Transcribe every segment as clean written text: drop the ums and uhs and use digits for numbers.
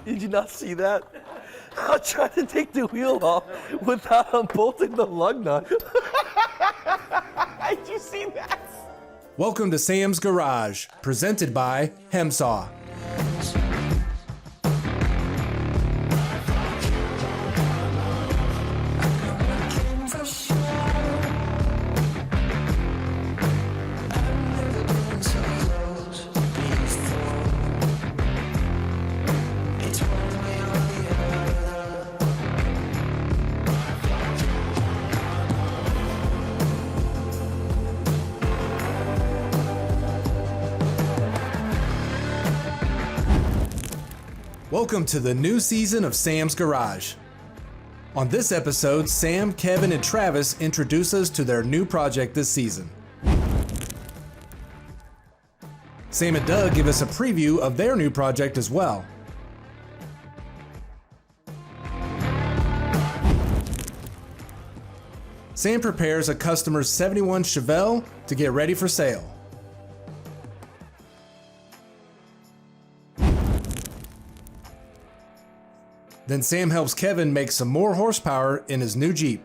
Did you not see that? I tried to take the wheel off without unbolting the lug nut. Did you see that? Welcome to Sam's Garage, presented by Hemsaw. Welcome to the new season of Sam's Garage. On this episode, Sam, Kevin, and Travis introduce us to their new project this season. Sam and Doug give us a preview of their new project as well. Sam prepares a customer's 71 Chevelle to get ready for sale. Then Sam helps Kevin make some more horsepower in his new Jeep.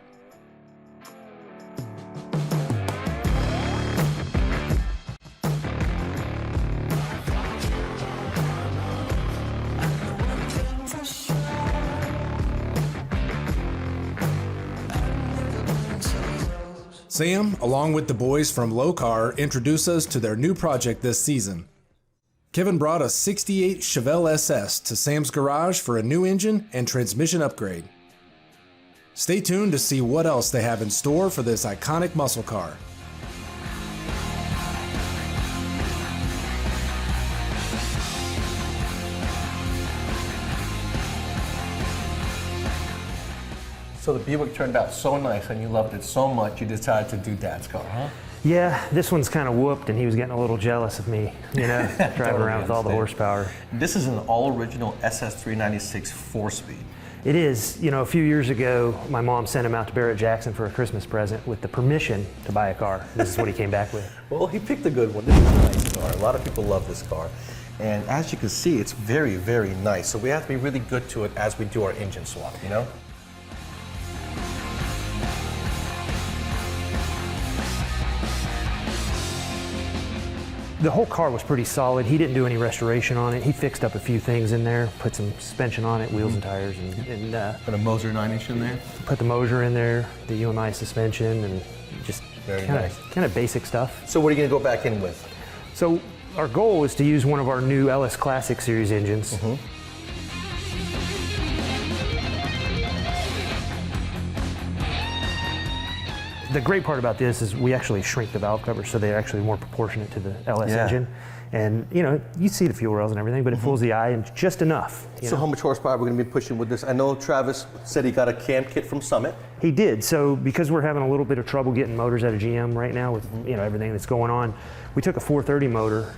Sam, along with the boys from Lokar, introduce us to their new project this season. Kevin brought a 68 Chevelle SS to Sam's Garage for a new engine and transmission upgrade. Stay tuned to see what else they have in store for this iconic muscle car. So the Buick turned out so nice and you loved it so much you decided to do Dad's car, huh? Yeah, this one's kind of whooped and he was getting a little jealous of me, you know, driving around with all the horsepower. This is an all-original SS396 4-speed. It is. You know, a few years ago, my mom sent him out to Barrett-Jackson for a Christmas present with the permission to buy a car. This is what he came back with. Well, he picked a good one. This is a nice car. A lot of people love this car. And as you can see, it's very, very nice. So we have to be really good to it as we do our engine swap, you know? The whole car was pretty solid. He didn't do any restoration on it. He fixed up a few things in there, put some suspension on it, wheels and tires, and put a Moser 9-inch in there? Put the Moser in there, the UMI suspension, and just kind of basic stuff. So what are you going to go back in with? So our goal is to use one of our new LS Classic Series engines. The great part about this is we actually shrink the valve covers so they're actually more proportionate to the LS engine. And you know, you see the fuel rails and everything, but it fools the eye and just enough. So how much horsepower are we going to be pushing with this? I know Travis said he got a cam kit from Summit. He did. So because we're having a little bit of trouble getting motors out of GM right now with you know everything that's going on, we took a 430 motor,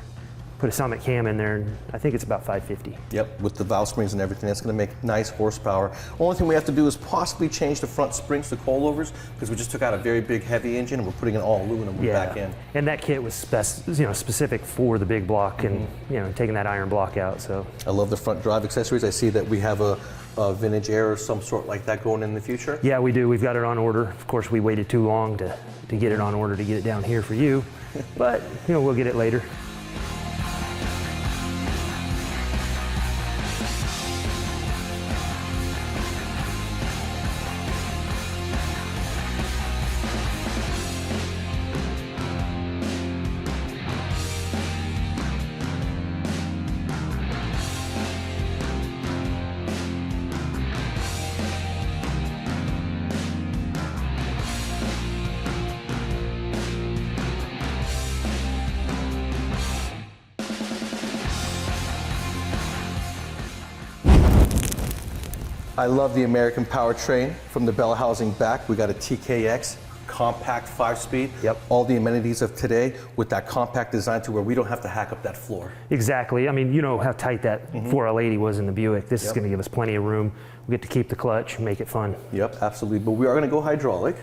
put a Summit cam in there, and I think it's about 550. Yep, with the valve springs and everything, that's going to make nice horsepower. Only thing we have to do is possibly change the front springs to coilovers because we just took out a very big heavy engine and we're putting an all aluminum back in. And that kit was specific for the big block and you know taking that iron block out. So I love the front drive accessories. I see that we have a vintage air or some sort like that going in the future. Yeah, we do. We've got it on order. Of course, we waited too long to get it on order to get it down here for you, but you know we'll get it later. I love the American powertrain from the bell housing back. We got a TKX, compact 5-speed. Yep. All the amenities of today with that compact design to where we don't have to hack up that floor. Exactly. I mean, you know how tight that 4L80 was in the Buick. This is going to give us plenty of room. We get to keep the clutch and make it fun. Yep, absolutely. But we are going to go hydraulic,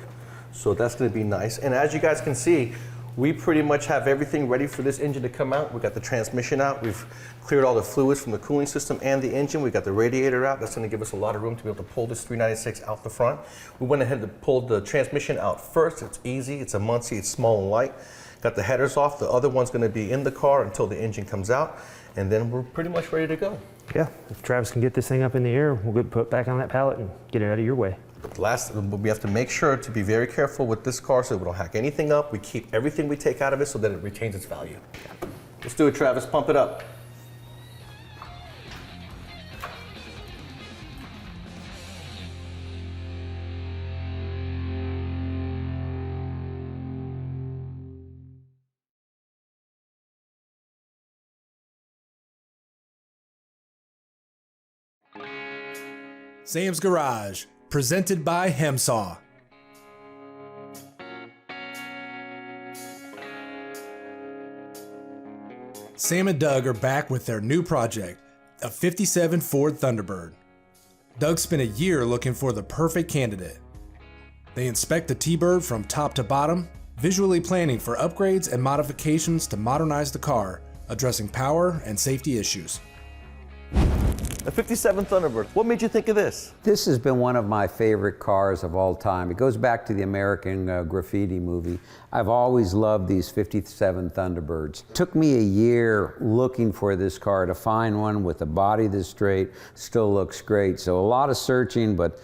so that's going to be nice. And as you guys can see, We pretty much have everything ready for this engine to come out. We've got the transmission out. We've cleared all the fluids from the cooling system and the engine. We've got the radiator out. That's going to give us a lot of room to be able to pull this 396 out the front. We went ahead and pulled the transmission out first. It's easy. It's a Muncie. It's small and light. Got the headers off. The other one's going to be in the car until the engine comes out. And then we're pretty much ready to go. Yeah, if Travis can get this thing up in the air, we'll get put back on that pallet and get it out of your way. Last, we have to make sure to be very careful with this car so we don't hack anything up. We keep everything we take out of it so that it retains its value. Let's do it, Travis. Pump it up. Sam's Garage, presented by Hemsaw. Sam and Doug are back with their new project, a 57 Ford Thunderbird. Doug spent a year looking for the perfect candidate. They inspect the T-Bird from top to bottom, visually planning for upgrades and modifications to modernize the car, addressing power and safety issues. A 57 Thunderbird. What made you think of this? This has been one of my favorite cars of all time. It goes back to the American Graffiti movie. I've always loved these 57 Thunderbirds. It took me a year looking for this car to find one with a body this straight, still looks great. So a lot of searching, but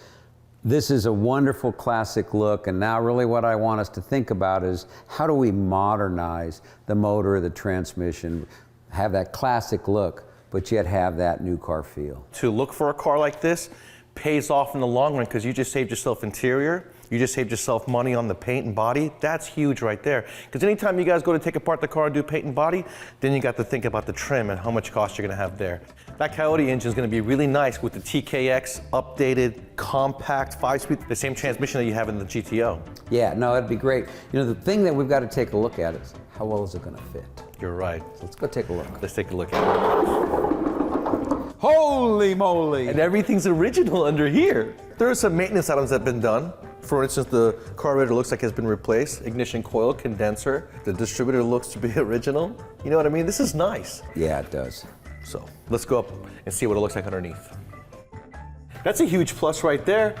this is a wonderful classic look, and now really what I want us to think about is how do we modernize the motor, the transmission, have that classic look, but yet have that new car feel. To look for a car like this pays off in the long run because you just saved yourself interior, you just saved yourself money on the paint and body. That's huge right there. Because anytime you guys go to take apart the car and do paint and body, then you got to think about the trim and how much cost you're gonna have there. That Coyote engine is gonna be really nice with the TKX updated, compact, 5-speed, the same transmission that you have in the GTO. Yeah, no, it'd be great. You know, the thing that we've got to take a look at is how well is it gonna fit? You're right. So let's go take a look. Let's take a look at it. Holy moly! And everything's original under here. There are some maintenance items that have been done. For instance, the carburetor looks like it's been replaced. Ignition coil, condenser. The distributor looks to be original. You know what I mean? This is nice. Yeah, it does. So let's go up and see what it looks like underneath. That's a huge plus right there.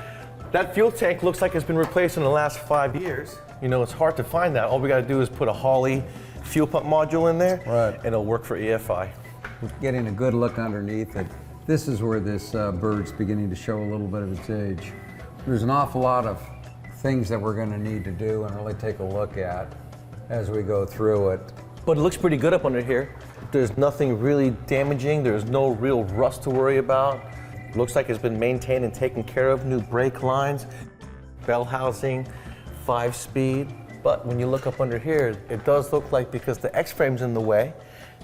That fuel tank looks like it's been replaced in the last 5 years. You know, it's hard to find that. All we gotta do is put a Holley fuel pump module in there, right, and it'll work for EFI. Getting a good look underneath it. This is where this bird's beginning to show a little bit of its age. There's an awful lot of things that we're gonna need to do and really take a look at as we go through it. But it looks pretty good up under here. There's nothing really damaging. There's no real rust to worry about. Looks like it's been maintained and taken care of. New brake lines, bell housing, 5-speed. But when you look up under here, it does look like, because the X-frame's in the way,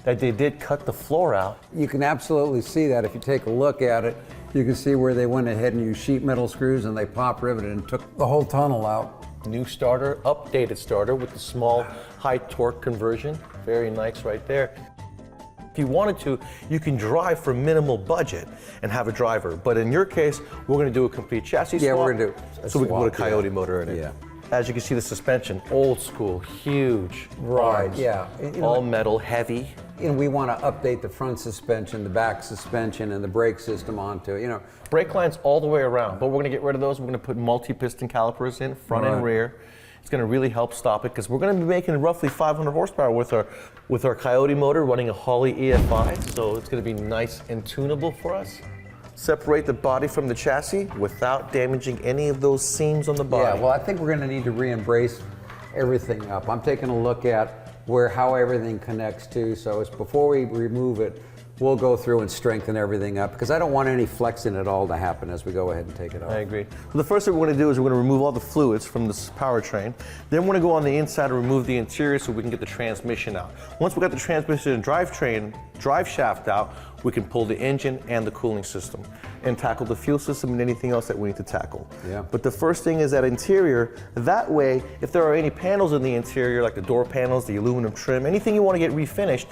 that they did cut the floor out. You can absolutely see that if you take a look at it. You can see where they went ahead and used sheet metal screws and they pop riveted and took the whole tunnel out. New starter, updated starter with the small high torque conversion. Very nice right there. If you wanted to, you can drive for minimal budget and have a driver. But in your case, we're gonna do a complete chassis swap. Yeah, we're gonna do a so we can swap, put a Coyote yeah, motor in it. Yeah. As you can see, the suspension, old school, huge. Right, arms, yeah. All metal, heavy. And we want to update the front suspension, the back suspension, and the brake system onto it, you know. Brake lines all the way around, but we're gonna get rid of those. We're gonna put multi-piston calipers in, front and rear. It's gonna really help stop it, because we're gonna be making roughly 500 horsepower with our Coyote motor running a Holley EFI, so it's gonna be nice and tunable for us. Separate the body from the chassis without damaging any of those seams on the body. Yeah, well, I think we're going to need to re-embrace everything up. I'm taking a look at how everything connects to, so it's before we remove it, we'll go through and strengthen everything up, because I don't want any flexing at all to happen as we go ahead and take it off. I agree. Well, the first thing we're going to do is we're going to remove all the fluids from this powertrain. Then we're going to go on the inside and remove the interior so we can get the transmission out. Once we got the transmission and drive shaft out, we can pull the engine and the cooling system and tackle the fuel system and anything else that we need to tackle. Yeah. But the first thing is that interior. That way, if there are any panels in the interior, like the door panels, the aluminum trim, anything you want to get refinished,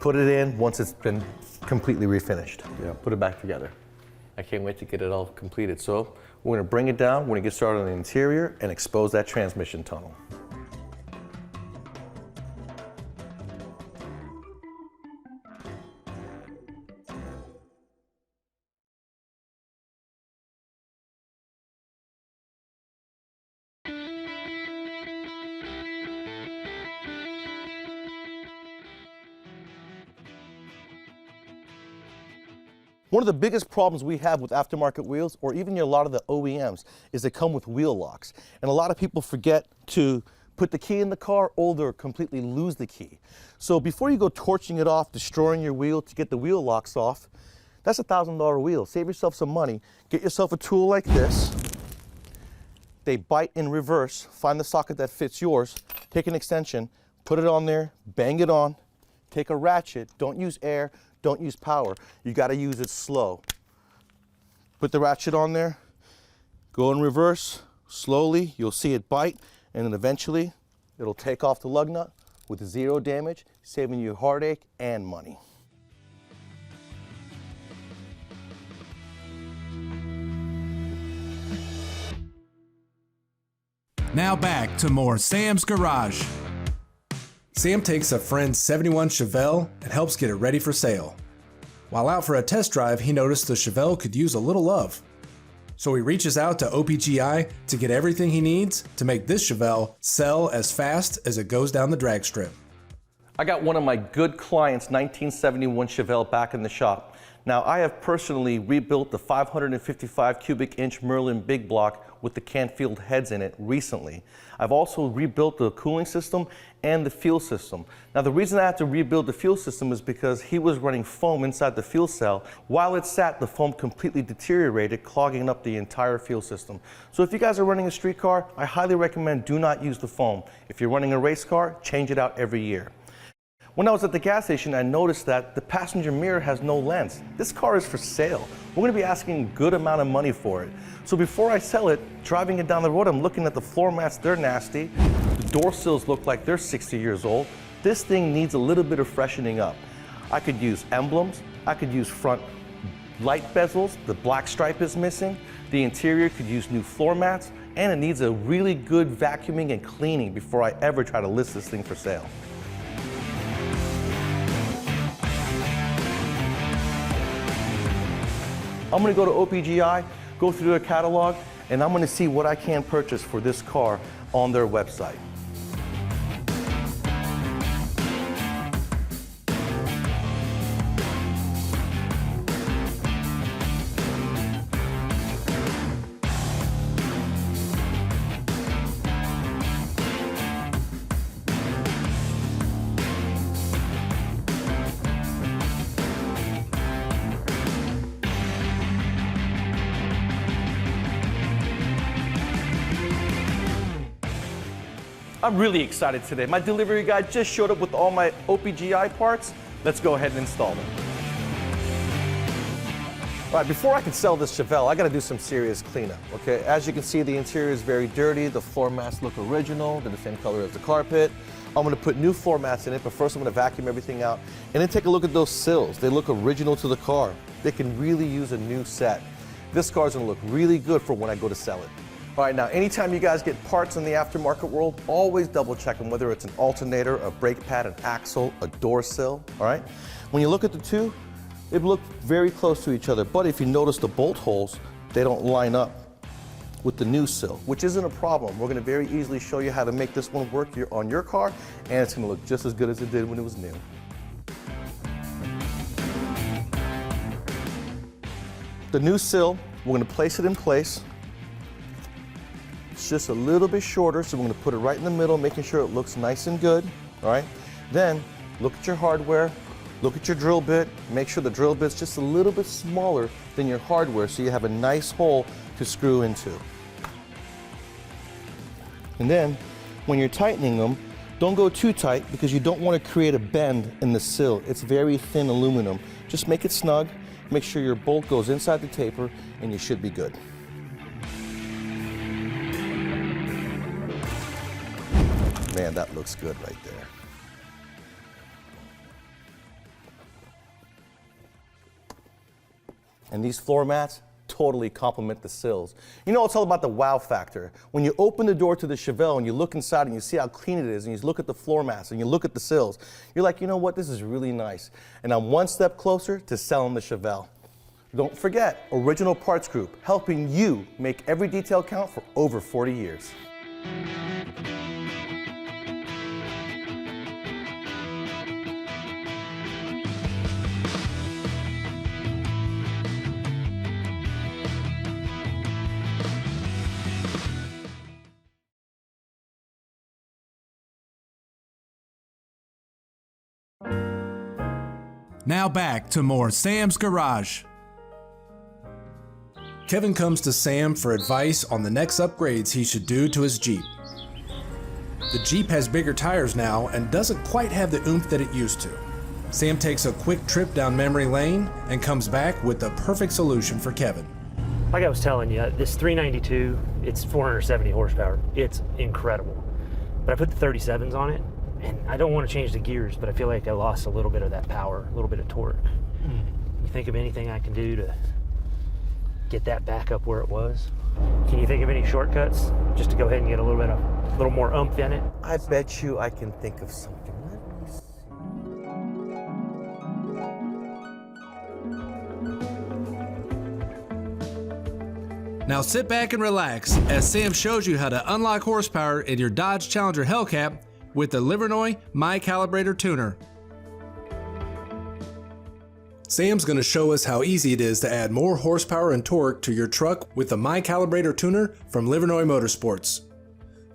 put it in once it's been completely refinished. Yeah. Put it back together. I can't wait to get it all completed. So we're going to bring it down, we're going to get started on the interior and expose that transmission tunnel. One of the biggest problems we have with aftermarket wheels, or even a lot of the OEMs, is they come with wheel locks. And a lot of people forget to put the key in the car, or they'll completely lose the key. So before you go torching it off, destroying your wheel to get the wheel locks off, that's a $1,000 wheel. Save yourself some money. Get yourself a tool like this. They bite in reverse. Find the socket that fits yours. Take an extension, put it on there, bang it on. Take a ratchet. Don't use air. Don't use power. You got to use it slow. Put the ratchet on there. Go in reverse. Slowly, you'll see it bite, and then eventually it'll take off the lug nut with 0 damage, saving you heartache and money. Now back to more Sam's Garage. Sam takes a friend's 71 Chevelle and helps get it ready for sale. While out for a test drive, he noticed the Chevelle could use a little love. So he reaches out to OPGI to get everything he needs to make this Chevelle sell as fast as it goes down the drag strip. I got one of my good clients' 1971 Chevelle back in the shop. Now, I have personally rebuilt the 555 cubic inch Merlin big block with the Canfield heads in it recently. I've also rebuilt the cooling system and the fuel system. Now, the reason I had to rebuild the fuel system is because he was running foam inside the fuel cell. While it sat, the foam completely deteriorated, clogging up the entire fuel system. So if you guys are running a street car, I highly recommend do not use the foam. If you're running a race car, change it out every year. When I was at the gas station, I noticed that the passenger mirror has no lens. This car is for sale. We're going to be asking a good amount of money for it. So before I sell it, driving it down the road, I'm looking at the floor mats, they're nasty. The door sills look like they're 60 years old. This thing needs a little bit of freshening up. I could use emblems, I could use front light bezels, the black stripe is missing. The interior could use new floor mats, and it needs a really good vacuuming and cleaning before I ever try to list this thing for sale. I'm going to go to OPGI, go through their catalog, and I'm going to see what I can purchase for this car on their website. I'm really excited today. My delivery guy just showed up with all my OPGI parts. Let's go ahead and install them. All right, before I can sell this Chevelle, I gotta do some serious cleanup, okay? As you can see, the interior is very dirty. The floor mats look original. They're the same color as the carpet. I'm gonna put new floor mats in it, but first I'm gonna vacuum everything out and then take a look at those sills. They look original to the car. They can really use a new set. This car's gonna look really good for when I go to sell it. All right, now anytime you guys get parts in the aftermarket world, always double check them, whether it's an alternator, a brake pad, an axle, a door sill, all right? When you look at the two, they look very close to each other, but if you notice the bolt holes, they don't line up with the new sill, which isn't a problem. We're gonna very easily show you how to make this one work on your car, and it's gonna look just as good as it did when it was new. The new sill, we're gonna place it in place. It's just a little bit shorter, so we're gonna put it right in the middle, making sure it looks nice and good, all right? Then, look at your hardware, look at your drill bit, make sure the drill bit's just a little bit smaller than your hardware so you have a nice hole to screw into. And then, when you're tightening them, don't go too tight because you don't wanna create a bend in the sill. It's very thin aluminum. Just make it snug, make sure your bolt goes inside the taper, and you should be good. Man, that looks good right there. And these floor mats totally complement the sills. You know, it's all about the wow factor. When you open the door to the Chevelle and you look inside and you see how clean it is and you look at the floor mats and you look at the sills, you're like, you know what, this is really nice. And I'm one step closer to selling the Chevelle. Don't forget, Original Parts Group, helping you make every detail count for over 40 years. Now back to more Sam's Garage. Kevin comes to Sam for advice on the next upgrades he should do to his Jeep. The Jeep has bigger tires now and doesn't quite have the oomph that it used to. Sam takes a quick trip down memory lane and comes back with the perfect solution for Kevin. Like I was telling you, this 392, it's 470 horsepower. It's incredible. But I put the 37s on it, and I don't want to change the gears, but I feel like I lost a little bit of that power, a little bit of torque. You think of anything I can do to get that back up where it was? Can you think of any shortcuts just to go ahead and get a little more oomph in it? I bet you I can think of something. Now sit back and relax as Sam shows you how to unlock horsepower in your Dodge Challenger Hellcat with the Livernois My Calibrator Tuner. Sam's going to show us how easy it is to add more horsepower and torque to your truck with the My Calibrator Tuner from Livernois Motorsports.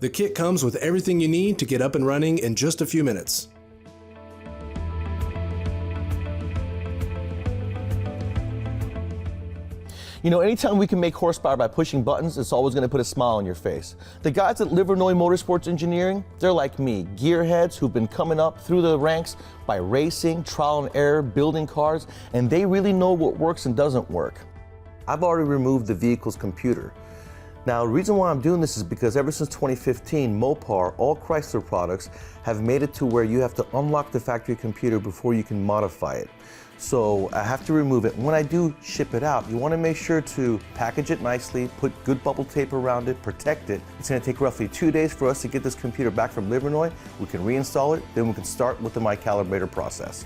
The kit comes with everything you need to get up and running in just a few minutes. You know, anytime we can make horsepower by pushing buttons, it's always going to put a smile on your face. The guys at Livernois Motorsports Engineering, they're like me, gearheads who've been coming up through the ranks by racing, trial and error, building cars, and they really know what works and doesn't work. I've already removed the vehicle's computer. Now, the reason why I'm doing this is because ever since 2015, Mopar, all Chrysler products, have made it to where you have to unlock the factory computer before you can modify it. So I have to remove it. When I do ship it out, you want to make sure to package it nicely, put good bubble tape around it, protect it. It's going to take roughly 2 days for us to get this computer back from Livernois. We can reinstall it, then we can start with the My Calibrator process.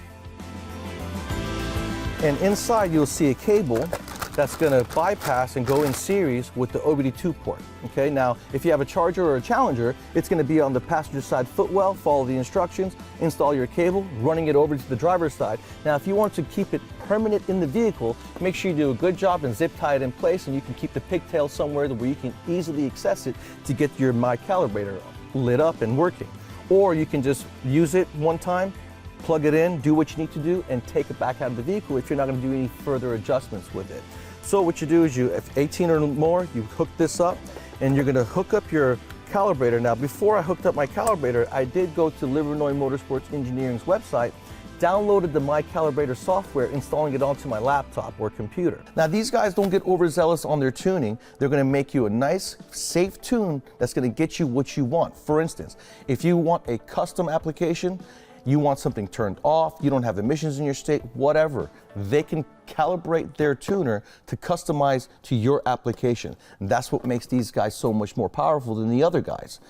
And inside you'll see a cable that's going to bypass and go in series with the OBD2 port. Okay, now if you have a Charger or a Challenger, it's going to be on the passenger side footwell. Follow the instructions, install your cable, running it over to the driver's side. Now if you want to keep it permanent in the vehicle, make sure you do a good job and zip tie it in place, and you can keep the pigtail somewhere where you can easily access it to get your My Calibrator lit up and working. Or you can just use it one time, plug it in, do what you need to do, and take it back out of the vehicle if you're not going to do any further adjustments with it. So what you do is if 18 or more, you hook this up, and you're going to hook up your calibrator. Now, before I hooked up my calibrator, I did go to Livernois Motorsports Engineering's website, downloaded the My Calibrator software, installing it onto my laptop or computer. Now, these guys don't get overzealous on their tuning. They're going to make you a nice, safe tune that's going to get you what you want. For instance, if you want a custom application, you want something turned off, you don't have emissions in your state, whatever, they can calibrate their tuner to customize to your application. And that's what makes these guys so much more powerful than the other guys.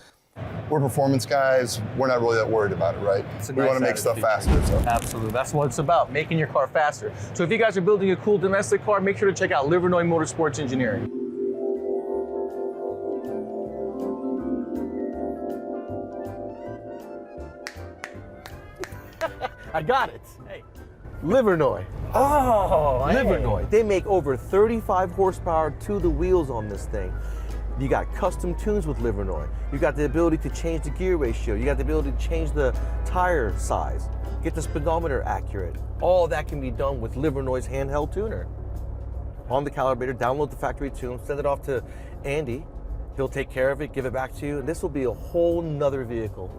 We're performance guys, we're not really that worried about it, right? We want to make stuff faster. So. Absolutely, that's what it's about, making your car faster. So if you guys are building a cool domestic car, make sure to check out Livernois Motorsports Engineering. I got it. Hey. Livernois. Oh, Livernois. They make over 35 horsepower to the wheels on this thing. You got custom tunes with Livernois. You got the ability to change the gear ratio. You got the ability to change the tire size, get the speedometer accurate. All that can be done with Livernois' handheld tuner. On the calibrator, download the factory tune, send it off to Andy. He'll take care of it, give it back to you, and this will be a whole nother vehicle.